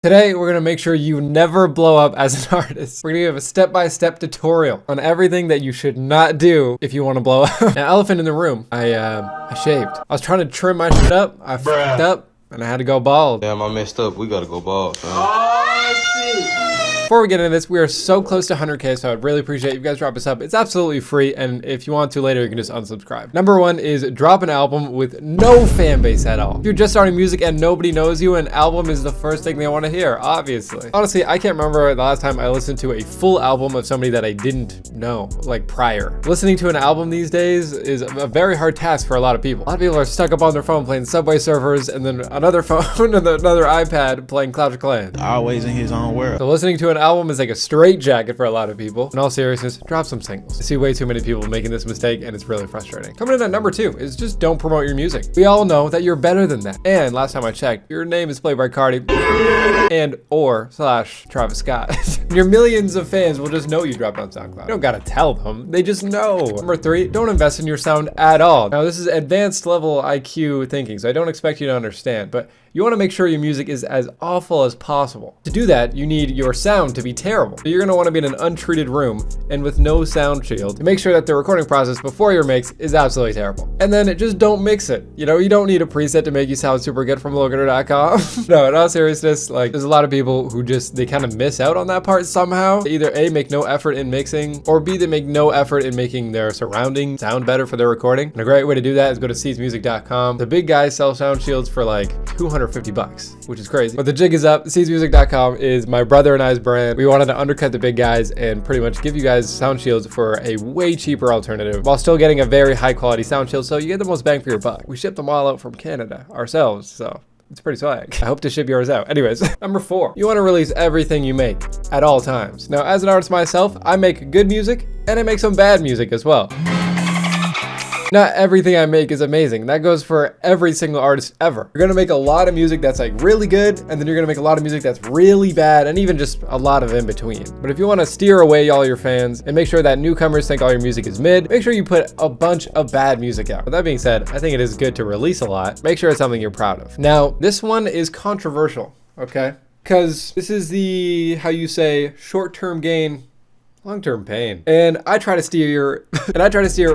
Today, we're gonna make sure you never blow up as an artist. We're gonna give a step-by-step tutorial on everything that you should not do if you wanna blow up. Now, elephant in the room, I shaved. I was trying to trim my shit up, I fucked up, and I had to go bald. Damn, I messed up. We gotta go bald, fam. Oh, shit. Before we get into this, we are so close to 100K, so I'd really appreciate you guys drop us up. It's absolutely free, and if you want to later, you can just unsubscribe. Number one is drop an album with no fan base at all. If you're just starting music and nobody knows you, an album is the first thing they want to hear, obviously. Honestly, I can't remember the last time I listened to a full album of somebody that I didn't know, like prior. Listening to an album these days is a very hard task for a lot of people. A lot of people are stuck up on their phone playing Subway Surfers, and then another phone and another iPad playing Clash of Clans. Always in his own world. So listening to an album is like a straitjacket for a lot of people. In all seriousness, drop some singles. I see way too many people making this mistake, and it's really frustrating. Coming in at number two is just don't promote your music. We all know that you're better than that. And last time I checked, your name is playboi carti and or / Travis Scott. Your millions of fans will just know you dropped on SoundCloud. You don't gotta tell them, they just know. Number three, don't invest in your sound at all. Now this is advanced level IQ thinking, so I don't expect you to understand, but you want to make sure your music is as awful as possible. To do that, you need your sound to be terrible. So you're going to want to be in an untreated room and with no sound shield to make sure that the recording process before your mix is absolutely terrible. And then just don't mix it. You know, you don't need a preset to make you sound super good from Gunnr.com. No, in all seriousness, like there's a lot of people who they kind of miss out on that part somehow. They either A, make no effort in mixing, or B, they make no effort in making their surrounding sound better for their recording. And a great way to do that is go to seedsmusic.com. The big guys sell sound shields for like $250, which is crazy. But the jig is up. Seedsmusic.com is my brother and I's brand. We wanted to undercut the big guys and pretty much give you guys sound shields for a way cheaper alternative while still getting a very high quality sound shield, so you get the most bang for your buck. We ship them all out from Canada ourselves, so it's pretty swag. I hope to ship yours out. Anyways, number four, you want to release everything you make at all times. Now, as an artist myself, I make good music and I make some bad music as well. Not everything I make is amazing. That goes for every single artist ever. You're gonna make a lot of music that's like really good, and then you're gonna make a lot of music that's really bad, and even just a lot of in between. But if you wanna steer away all your fans and make sure that newcomers think all your music is mid, make sure you put a bunch of bad music out. With that being said, I think it is good to release a lot. Make sure it's something you're proud of. Now, this one is controversial, okay? Because this is the, how you say, short-term gain, long-term pain. And I try to steer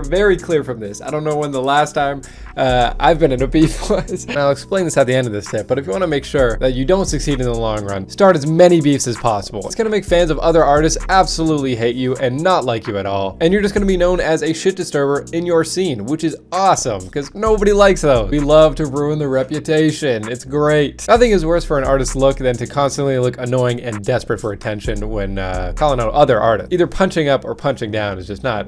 very clear from this. I don't know when the last time I've been in a beef was. And I'll explain this at the end of this tip, but if you want to make sure that you don't succeed in the long run, start as many beefs as possible. It's going to make fans of other artists absolutely hate you and not like you at all. And you're just going to be known as a shit disturber in your scene, which is awesome because nobody likes those. We love to ruin the reputation. It's great. Nothing is worse for an artist's look than to constantly look annoying and desperate for attention when calling out other artists. Either punching up or punching down is just not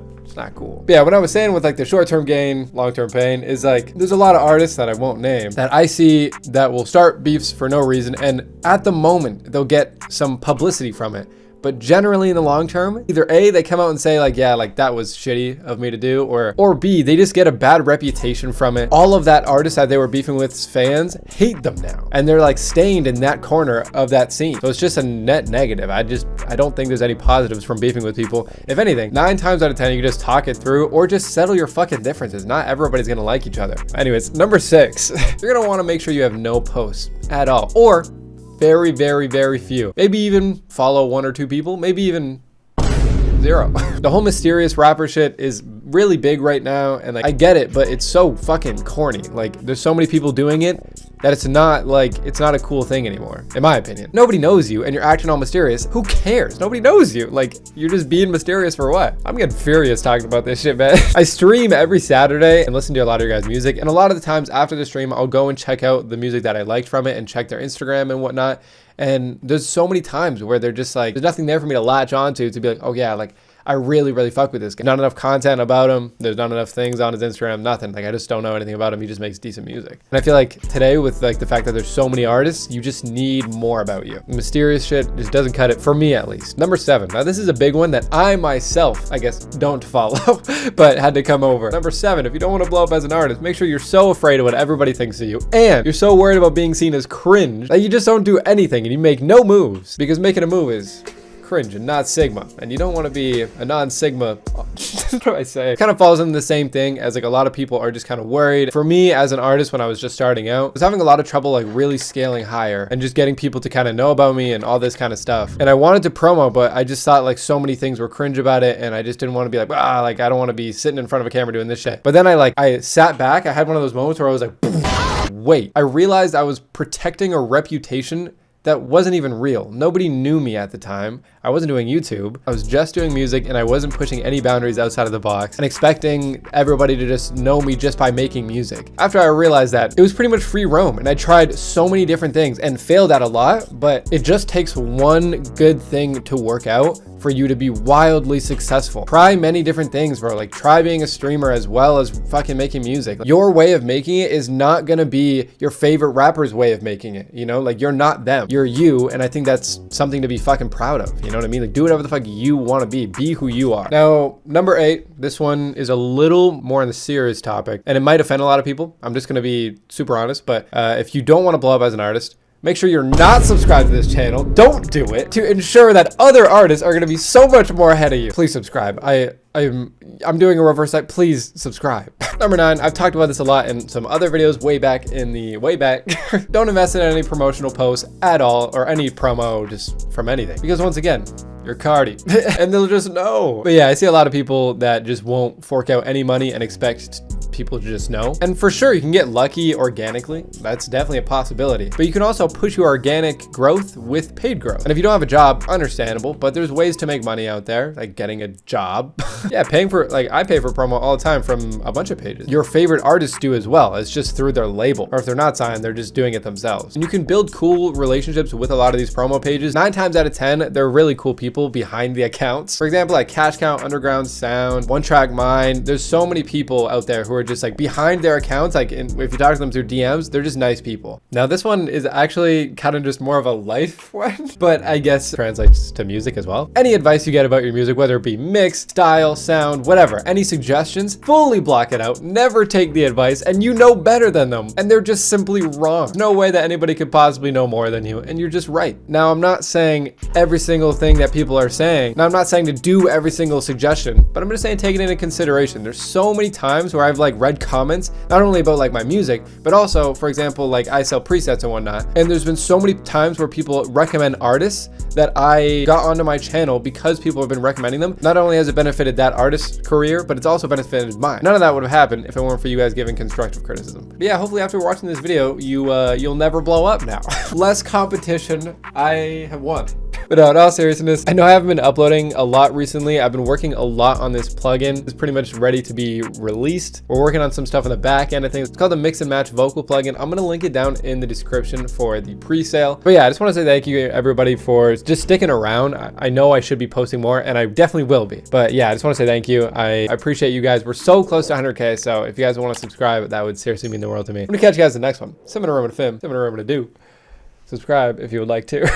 cool. But yeah, what I was saying with like the short-term gain, long-term pain is like there's a lot of artists that I won't name that I see that will start beefs for no reason, and at the moment they'll get some publicity from it. But generally in the long term, either A, they come out and say like, yeah, like that was shitty of me to do, or B, they just get a bad reputation from it. All of that artist that they were beefing with's fans hate them now. And they're like stained in that corner of that scene. So it's just a net negative. I don't think there's any positives from beefing with people. If anything, 9 times out of 10, you can just talk it through or just settle your fucking differences. Not everybody's gonna like each other. Anyways, number 6, you're gonna wanna make sure you have no posts at all, or very, very, very few. Maybe even follow 1 or 2 people, maybe even 0. The whole mysterious rapper shit is really big right now, and like I get it, but it's so fucking corny. Like there's so many people doing it that it's not a cool thing anymore, in my opinion. Nobody knows you and you're acting all mysterious. Who cares? Nobody knows you. Like you're just being mysterious for what? I'm getting furious talking about this shit, man. I stream every Saturday and listen to a lot of your guys' music, and a lot of the times after the stream, I'll go and check out the music that I liked from it and check their Instagram and whatnot. And there's so many times where they're just like, there's nothing there for me to latch onto to be like, oh yeah, like I really, really fuck with this guy. Not enough content about him. There's not enough things on his Instagram, nothing. Like I just don't know anything about him. He just makes decent music. And I feel like today with like the fact that there's so many artists, you just need more about you. Mysterious shit just doesn't cut it, for me at least. Number 7. Now this is a big one that I myself, I guess, don't follow, but had to come over. Number 7, if you don't want to blow up as an artist, make sure you're so afraid of what everybody thinks of you, and you're so worried about being seen as cringe that you just don't do anything and you make no moves, because making a move is cringe and not Sigma. And you don't want to be a non-Sigma. What do I say? It kind of falls into the same thing as like a lot of people are just kind of worried. For me as an artist, when I was just starting out, I was having a lot of trouble like really scaling higher and just getting people to kind of know about me and all this kind of stuff. And I wanted to promo, but I just thought like so many things were cringe about it. And I just didn't want to be like, like I don't want to be sitting in front of a camera doing this shit. But then I sat back. I had one of those moments where I was like, wait, I realized I was protecting a reputation that wasn't even real. Nobody knew me at the time. I wasn't doing YouTube. I was just doing music and I wasn't pushing any boundaries outside of the box and expecting everybody to just know me just by making music. After I realized that, it was pretty much free roam and I tried so many different things and failed at a lot, but it just takes one good thing to work out for you to be wildly successful. Try many different things, bro. Like try being a streamer as well as fucking making music. Your way of making it is not gonna be your favorite rapper's way of making it. You know, like you're not them, you're you. And I think that's something to be fucking proud of. You know what I mean? Like do whatever the fuck you wanna be who you are. Now, number 8, this one is a little more on the serious topic and it might offend a lot of people. I'm just gonna be super honest, but if you don't wanna blow up as an artist, make sure you're not subscribed to this channel. Don't do it to ensure that other artists are going to be so much more ahead of you. Please subscribe. I'm doing a reverse site. Please subscribe. Number 9, I've talked about this a lot in some other videos way back. Don't invest in any promotional posts at all or any promo just from anything. Because once again, you're Carti and they'll just know. But yeah, I see a lot of people that just won't fork out any money and expect people to just know. And for sure, you can get lucky organically. That's definitely a possibility. But you can also push your organic growth with paid growth. And if you don't have a job, understandable, but there's ways to make money out there, like getting a job. Yeah, paying for, like I pay for promo all the time from a bunch of pages. Your favorite artists do as well. It's just through their label. Or if they're not signed, they're just doing it themselves. And you can build cool relationships with a lot of these promo pages. 9 times out of 10, they're really cool people behind the accounts. For example, like Cash Count, Underground Sound, One Track Mind. There's so many people out there who are just like behind their accounts. Like if you talk to them through DMs, they're just nice people. Now this one is actually kind of just more of a life one, but I guess translates to music as well. Any advice you get about your music, whether it be mix, style, sound, whatever, any suggestions, fully block it out. Never take the advice and you know better than them and they're just simply wrong. No way that anybody could possibly know more than you and you're just right. Now I'm not saying every single thing that people are saying. Now I'm not saying to do every single suggestion, but I'm just saying take it into consideration. There's so many times where I've like read comments, not only about like my music, but also, for example, like I sell presets and whatnot. And there's been so many times where people recommend artists that I got onto my channel because people have been recommending them. Not only has it benefited that artist's career, but it's also benefited mine. None of that would have happened if it weren't for you guys giving constructive criticism. But yeah, hopefully after watching this video, you'll never blow up now. Less competition, I have won. But no, in all seriousness, I know I haven't been uploading a lot recently. I've been working a lot on this plugin. It's pretty much ready to be released. We're working on some stuff in the back end of things. It's called the Mix and Match Vocal plugin. I'm gonna link it down in the description for the pre-sale. But yeah, I just wanna say thank you everybody for just sticking around. I know I should be posting more and I definitely will be. But yeah, I just wanna say thank you. I appreciate you guys. We're so close to 100K. So if you guys wanna subscribe, that would seriously mean the world to me. I'm gonna catch you guys in the next one. Sim in a room to film, sim in a room to do. Subscribe if you would like to.